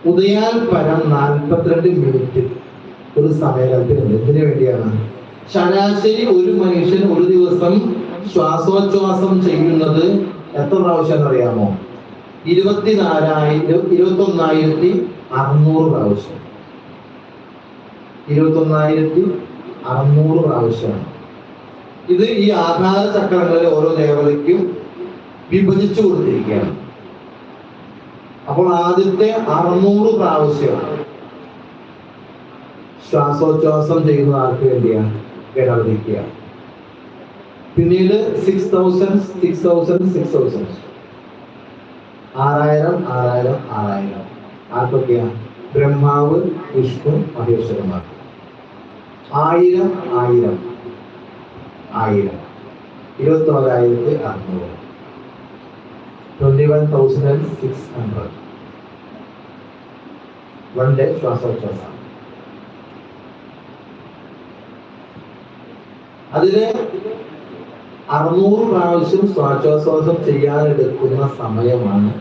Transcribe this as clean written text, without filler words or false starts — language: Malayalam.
ഉദയാൽ പരം 42 മിനിറ്റ് ഒരു സമയകൽപ്പന. എന്തിനു വേണ്ടിയാണ്? ശരാശരി ഒരു മനുഷ്യൻ ഒരു ദിവസം ശ്വാസോച്ഛ്വാസം ചെയ്യുന്നത് എത്ര പ്രാവശ്യം അറിയാമോ? 21,600 പ്രാവശ്യം. 21,600 പ്രാവശ്യമാണ്. ഇത് ഈ ആധാര ചക്രങ്ങളിൽ ഓരോ ദേവതയ്ക്കും വിഭജിച്ചു കൊടുത്തിരിക്കുകയാണ്. അപ്പോൾ ആദ്യത്തെ 600 പ്രാവശ്യം ശ്വാസോച്ഛ്വാസം ചെയ്യുന്ന ആൾക്ക് വേണ്ടിയാണ് ഗണപതിക്കുക. പിന്നീട് 6000 ആർക്കൊക്കെയാ? ബ്രഹ്മാവ്, വിഷ്ണു, മഹേശ്വരന്മാർ. 1000 21,600 21,600 1 ഡേ ശ്വാസോച്ഛ്വാസം. അതില് 600 പ്രാവശ്യം ശ്വാസോച്ഛ്വാസം ചെയ്യാനെടുക്കുന്ന സമയമാണ്